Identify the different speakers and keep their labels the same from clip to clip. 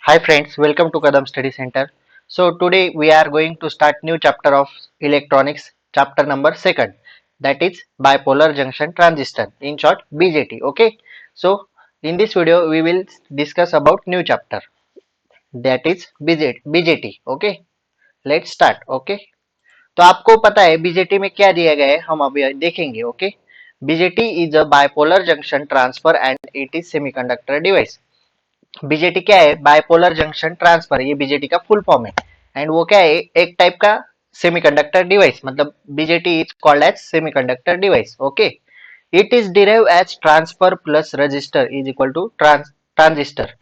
Speaker 1: Hi friends, welcome to Kadam Study Center. So today we are going to start new chapter of electronics, chapter number second, that is bipolar junction transistor, in short BJT. Okay. So in this video we will discuss about new chapter, that is BJT. Okay. Let's start. Okay. तो आपको पता है BJT में क्या दिया गया है, हम अभी देखेंगे. Okay. BJT is a bipolar junction transfer and it is semiconductor device. BJT क्या है? बाइपोलर जंक्शन ट्रांसफर, ये बीजेटी का फुल फॉर्म है. एंड वो क्या है? एक टाइप का सेमीकंडक्टर डिवाइस, मतलब BJT is called as semiconductor device. Okay. It is derive as transfer plus register is equal to transistor.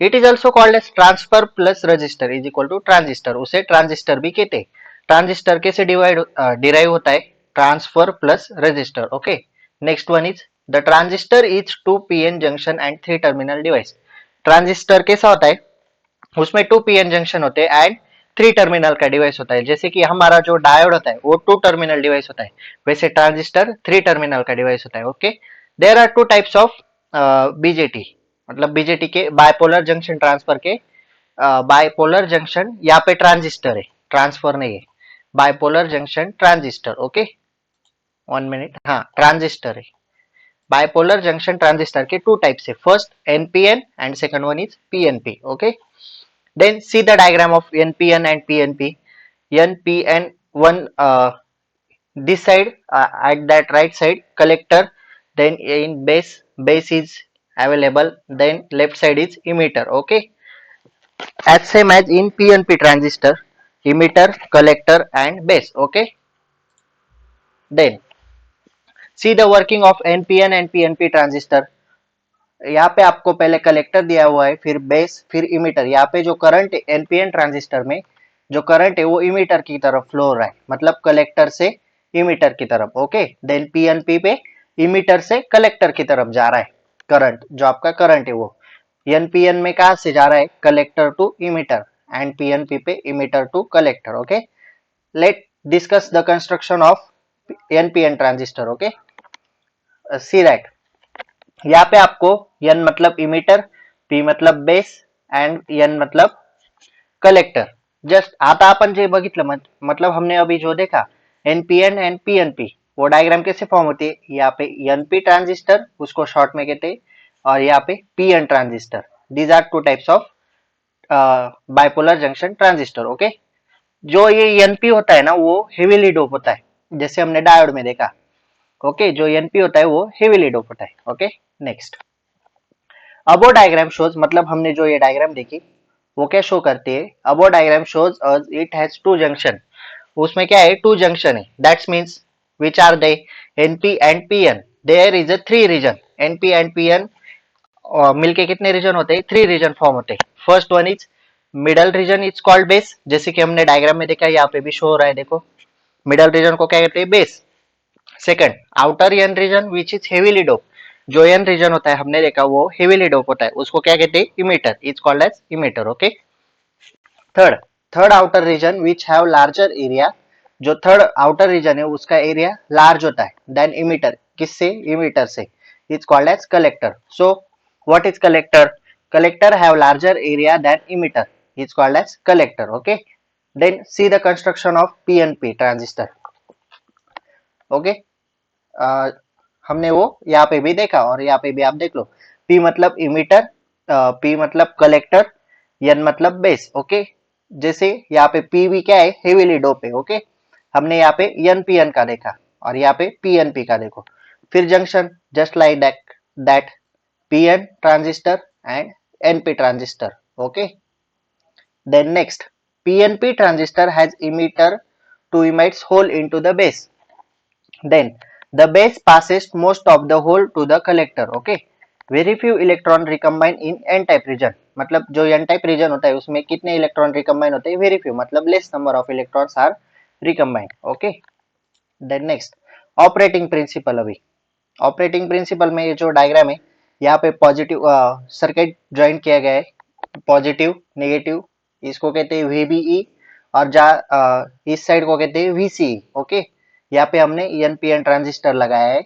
Speaker 1: It is also called as transfer plus register is equal to transistor. उसे transistor भी कहते हैं. Transistor कैसे derive होता है? Transfer plus register. Okay. Next one is the transistor is 2 PN junction and 3 terminal device. Transistor कैसा होता है? उसमें 2 पीएन जंक्शन होते हैं एंड 3 टर्मिनल का डिवाइस होता है. जैसे कि हमारा जो डायोड होता है वो 2 टर्मिनल डिवाइस होता है, वैसे ट्रांजिस्टर 3 टर्मिनल का डिवाइस होता है. Okay. There are 2 types of BJT, मतलब बीजेटी के बाइपोलर जंक्शन ट्रांसफर के. बाइपोलर जंक्शन यहाँ पे ट्रांजिस्टर है, ट्रांसफर नहीं है. Bipolar junction transistor. Okay. 1 minute. हाँ, ट्रांजिस्टर है. बाइपोलर जंक्शन ट्रांजिस्टर के 2 टाइप्स है. First NPN and second one is PNP. Okay. Then see the diagram of NPN and PNP. NPN one this side, at that right side collector, then in base is available, then left side is emitter. Okay, as same as in PNP transistor, emitter, collector and base. Okay, then see the working of NPN and PNP transistor. यहाँ पे आपको पहले collector दिया हुआ है, फिर base, फिर emitter. यहाँ पे जो करंट एनपीएन ट्रांजिस्टर में जो करंट है वो इमीटर की तरफ फ्लो हो रहा है, मतलब कलेक्टर से इमीटर की तरफ. ओके. देन पीएनपी पे इमीटर से कलेक्टर की तरफ जा रहा है करंट. जो आपका करंट है वो एनपीएन में कहा से जा रहा है? Collector to emitter, and PNP पे emitter to collector. Okay. Let discuss the construction of NPN transistor. Okay. See that यहाँ पे आपको एन मतलब इमीटर, पी मतलब बेस एंड एन मतलब कलेक्टर. जस्ट आता आपण जे बघितलं, मतलब हमने अभी जो देखा एनपीएन एंड पीएनपी, वो डायग्राम कैसे फॉर्म होती है? यहाँ पे एनपी ट्रांजिस्टर, उसको शॉर्ट में कहते हैं, और यहाँ पे PN transistor. These are 2 types of bipolar junction transistor. Okay. जो ये एनपी होता है ना, वो हेवीली डोप होता है, जैसे हमने डायोड में देखा. ओके. जो एनपी होता है वो हेवीली डोप होता है. ओके. नेक्स्ट, अबो डायग्राम शोज, मतलब हमने जो ये डायग्राम देखी वो क्या शो करती है? Above diagram shows us it has 2 junction. उसमें क्या है? 2 जंक्शन है. That's means which are they? NP and PN. There is a 3 region. NP and PN मिलके कितने रीजन होते हैं? 3 रीजन फॉर्म होते हैं. First one is middle region is called base, जैसे कि हमने डायग्राम में देखा, यहाँ पे भी शो हो रहा है, देखो. मिडल रीजन को क्या कहते हैं? Base. Second, outer N region which is heavily dope. जो एन रीजन होता है हमने देखा वो हेवीली डोप होता है, उसको क्या कहते हैं? Emitter. Is called as emitter. Okay. Third, third outer region which have larger area. जो थर्ड आउटर रीजन है उसका एरिया लार्ज होता है देन इमीटर. किससे? इमीटर से. Is called as collector. So what is collector? Collector have larger area then emitter, is called as collector. Okay. Then see the construction of PNP transistor. Okay. हमने वो यहाँ पे भी देखा और यहाँ पे भी आप देख लो. पी मतलब इमीटर, पी मतलब कलेक्टर, एन मतलब बेस. ओके. जैसे यहाँ पे पी भी क्या है? हेवीली डोप है. ओके. हमने यहाँ पे एन पी एन का देखा और यहाँ पे पी एन पी का देखो. फिर junction just like that P N transistor and N P transistor. Okay. Then next, PNP transistor has emitter to emits hole into the base. Then the base passes most of the hole to the collector. Okay. Very few electron recombine in n type region. मतलब जो n type region होता है उसमें कितने electron recombine होते हैं? Very few, मतलब less number of electrons are recombined. Okay. Then next, operating principle. अभी ऑपरेटिंग प्रिंसिपल में ये जो डायग्राम है, यहाँ पे पॉजिटिव सर्किट ज्वाइन किया गया है. पॉजिटिव, नेगेटिव, इसको कहते हैं वीबीई, और इस साइड को कहते हैं वीसीई. ओके. यहाँ पे हमने एनपीएन ट्रांजिस्टर लगाया है.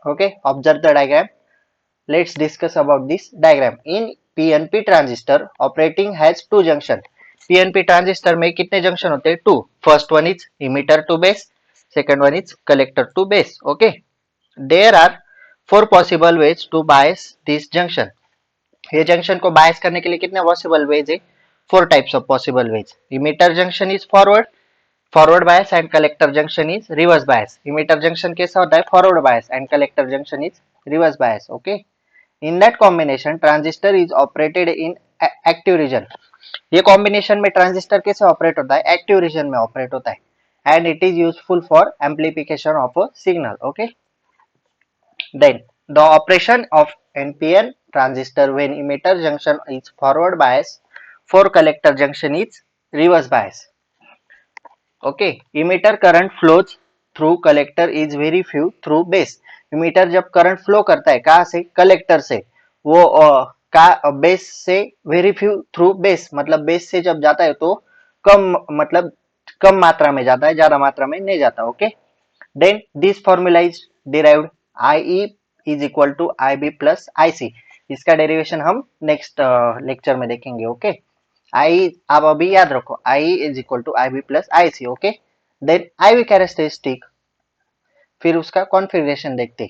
Speaker 1: Okay. Observe the diagram. Let's discuss about this diagram. In PNP transistor operating has two junction. PNP transistor में कितने junction होते हैं? Two. First one is emitter to base, second one is collector to base. Okay. There are four possible ways to bias this junction. ये junction को bias करने के लिए कितने possible ways है? Four types of possible ways. Emitter junction is forward bias and collector junction is reverse bias. Emitter junction कैसा होता है? Forward bias and collector junction is reverse bias. Okay. In that combination, transistor is operated in active region. ये combination में transistor कैसे operate होता है? Active region में operate होता है. And it is useful for amplification of a signal. Okay. Then the operation of NPN transistor when emitter junction is forward bias, for collector junction is reverse bias. Okay. Emitter current flows through collector is very few through base. Emitter जब current flow करता है कहाँ से? Collector से. वो का base से very few through base, मतलब बेस से जब जाता है तो कम, मतलब कम मात्रा में जाता है, ज्यादा मात्रा में नहीं जाता. Okay. Then this formula is derived IE is equal to IB plus IC. इसका डेरिवेशन हम नेक्स्ट लेक्चर में देखेंगे. ओके. IE आप अभी याद रखो, IE is equal to IB plus IC. Okay. Then IV characteristic, फिर उसका कॉन्फ़िगरेशन देखते.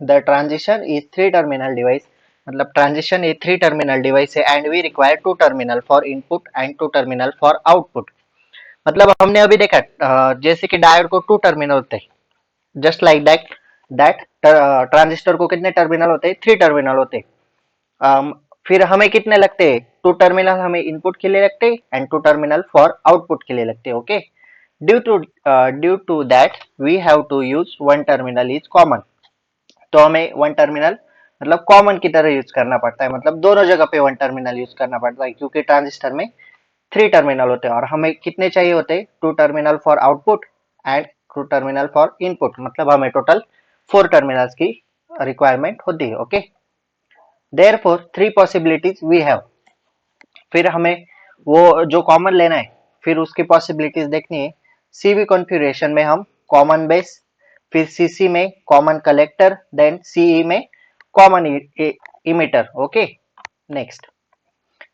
Speaker 1: The transition is three terminal device, मतलब ट्रांजिशन ये थ्री टर्मिनल डिवाइस है and we require two terminal for input and two terminal for output. मतलब हमने अभी देखा जैसे कि डायोड को टू टर्मिनल होते हैं, जस्ट लाइक दैट ट्रांजिस्टर को कितने टर्मिनल होते हैं? थ्री टर्मिनल होते हैं. फिर हमें कितने लगते हैं? टू टर्मिनल हमें इनपुट के लिए लगते हैं and two terminal for output के लिए लगते हैं. Okay. due to that we have to use one terminal is common. तो हमें वन टर्मिनल मतलब कॉमन की तरह यूज करना पड़ता है, मतलब दोनों जगह पे वन टर्मिनल यूज करना पड़ता है क्योंकि ट्रांजिस्टर में थ्री टर्मिनल होते हैं और हमें कितने चाहिए होते हैं? Two terminal for output and two terminal for input, मतलब हमें टोटल फोर टर्मिनल्स की रिक्वायरमेंट होती है. Okay. Therefore three possibilities we have. फिर हमें वो जो कॉमन लेना है, फिर उसकी पॉसिबिलिटीज देखनी है. CV कॉन्फ़िगरेशन में हम कॉमन बेस, फिर CC में कॉमन कलेक्टर, देन CE में common emitter. Okay. Next,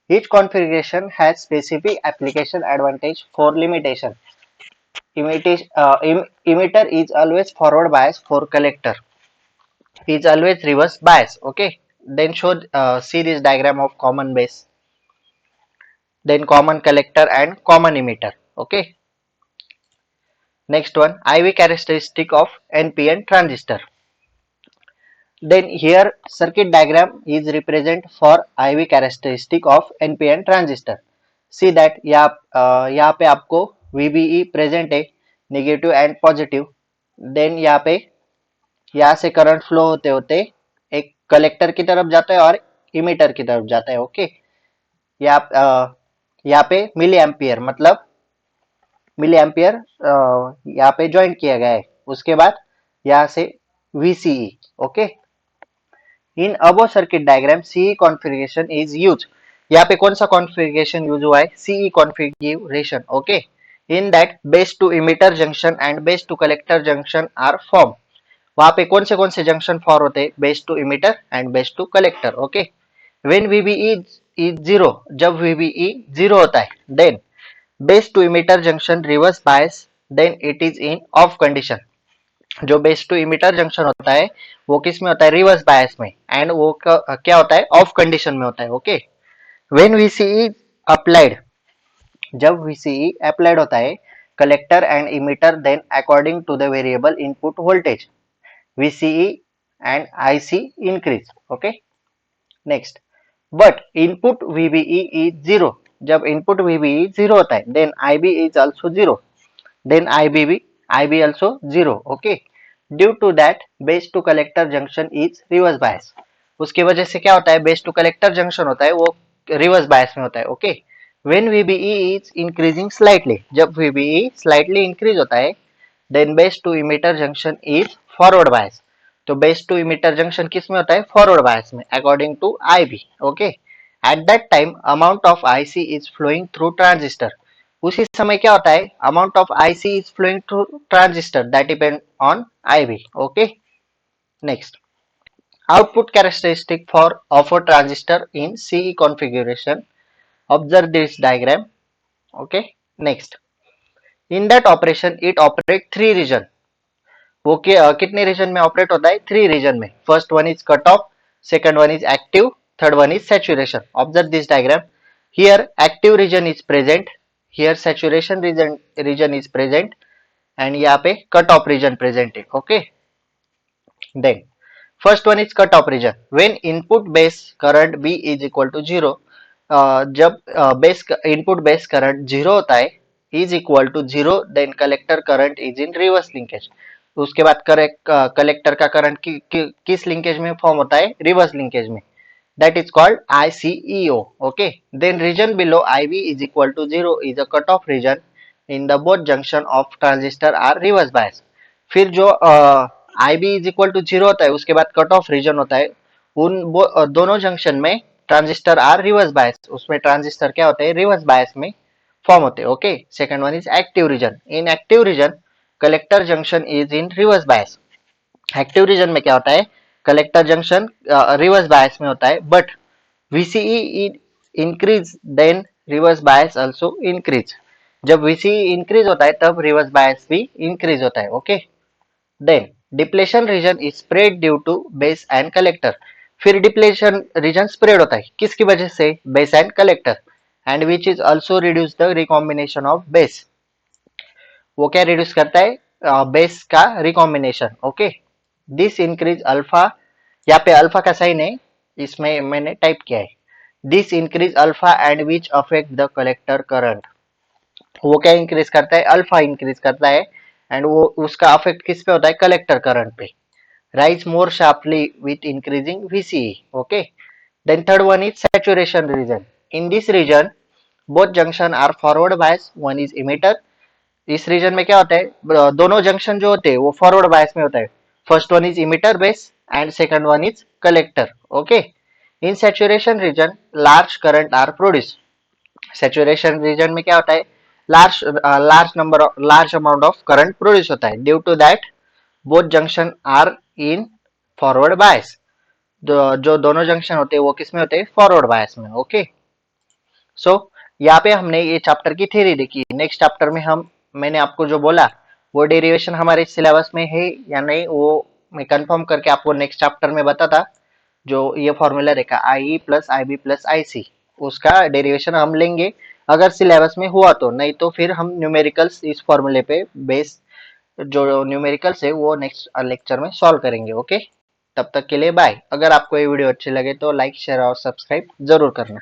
Speaker 1: each configuration has specific application advantage for limitation. Emitter is always forward bias, for collector is always reverse bias. Okay. Then see this diagram of common base, then common collector and common emitter. Okay. Next one, IV characteristic of NPN transistor. Then here circuit diagram is represent for IV characteristic of NPN transistor. See that यहाँ पे आपको VBE present है, negative and positive. Then यहाँ से current flow होते होते एक collector की तरफ जाता है और इमिटर की तरफ जाता है. ओके. यहाँ पे मिली एम्पियर, मतलब मिली एम्पियर यहाँ पे ज्वाइन किया गया है. उसके बाद यहाँ से VCE. Okay. In above circuit diagram CE configuration is use. यहाँ पे कौन सा कॉन्फ़िगरेशन यूज हुआ है? CE configuration. Okay. In that base to emitter junction and base to collector junction are form. वहां पे कौन से जंक्शन फॉर होते हैं? Base to emitter and base to collector. Okay. When VBE is zero, जब VBE zero होता है, then base to emitter junction reverse bias, then it is in of condition. जो बेस टू इमिटर जंक्शन होता है वो किस में होता है? रिवर्स बायस में. एंड वो क्या होता है? ऑफ कंडीशन में होता है. ओके. व्हेन VCE अप्लाइड, जब VCE अप्लाइड होता है collector and emitter, then according to the variable input voltage VCE and IC increase. Okay. Next, but input VBE is zero. जब input VBE zero होता है, then IB is also zero. Then IB also zero. Okay. Due to that, base to collector junction is reverse bias. उसकी वजह से क्या होता है? base to collector junction होता है वो reverse bias में होता है. Okay. When VBE is increasing slightly, जब VBE slightly increase होता है, then base to emitter junction is forward bias. तो बेस टू इमिटर जंक्शन किस में होता है? फॉरवर्ड बायस में, according to IB. Okay. At that time amount of IC is flowing through transistor. उसी समय क्या होता है? Amount of IC is flowing through transistor, that depend on IB. Okay. Next, Output characteristic for of a transistor in CE configuration. Observe this diagram. Okay. Next, in that operation it operate three region. वो कितने reason में operate होता है? Three region में. First one is cut off, second one is active, third one is saturation. Observe this diagram. Here active region is present, here saturation region is present and यहाँ पे cut off region present है. Okay. Then first one is cut off region. When input base current B is equal to zero, जब base input base current zero होता है, is equal to zero, then collector current is in reverse linkage. उसके बाद collector का current किस linkage में form होता है? रिवर्स लिंकेज में. That is called ICEO. Okay. Then region below IB is equal to zero is a cut off region in the both junction of transistor are reverse bias. फिर जो IB is equal to zero होता है, उसके बाद cut off reason होता है, उन दोनों जंक्शन में ट्रांजिस्टर आर रिवर्स बायस. उसमें ट्रांजिस्टर क्या होते हैं? रिवर्स बायस में फॉर्म होते हैं. Okay. Second one is active region. In active region collector junction is in reverse bias. Active region में क्या होता है? कलेक्टर जंक्शन रिवर्स बायस में होता है, but VCE increase then reverse bias also increase. जब VCE इंक्रीज होता है तब रिवर्स बायस भी इंक्रीज होता है. Okay. Then depletion region is spread due to base and collector. फिर डिप्लेशन रीजन स्प्रेड होता है किसकी वजह से? Base and collector. And which is also reduce the recombination of base. वो क्या रिड्यूस करता है? बेस का recombination. Okay. This increase alpha, यहाँ पे अल्फा का साइन है, इसमें मैंने टाइप किया है. This increase alpha and which affect the collector current. वो क्या इंक्रीज करता है? अल्फा इंक्रीज करता है एंड वो उसका अफेक्ट किस पे होता है? कलेक्टर करंट पे. Rise more sharply with increasing VCE. Okay. Then third one is saturation region. In this region both junction are forward bias, one is emitter. इस रीजन में क्या होता है? दोनों जंक्शन जो होते हैं वो फॉरवर्ड बायस में होता है. First one is emitter base and second one is collector. Okay. In saturation region large current are produce. Saturation region में क्या होता है? Large amount of current produce होता है. Due to that both junction are in forward bias. जो दोनों junction होते हैं वो किस में होते हैं? फॉरवर्ड बायस में. ओके. सो यहाँ पे हमने ये चैप्टर की थ्योरी देखी. नेक्स्ट चैप्टर में मैंने आपको जो बोला वो डेरिवेशन हमारे सिलेबस में है या नहीं, वो मैं कंफर्म करके आपको नेक्स्ट चैप्टर में बताता. जो ये फॉर्मूला देखा IE plus IB plus IC, उसका डेरिवेशन हम लेंगे अगर सिलेबस में हुआ तो. नहीं तो फिर हम न्यूमेरिकल्स इस फॉर्मूले पे बेस जो न्यूमेरिकल्स है वो नेक्स्ट लेक्चर में सॉल्व करेंगे. ओके. तब तक के लिए बाय. अगर आपको ये वीडियो अच्छी लगे तो लाइक शेयर और सब्सक्राइब जरूर करना.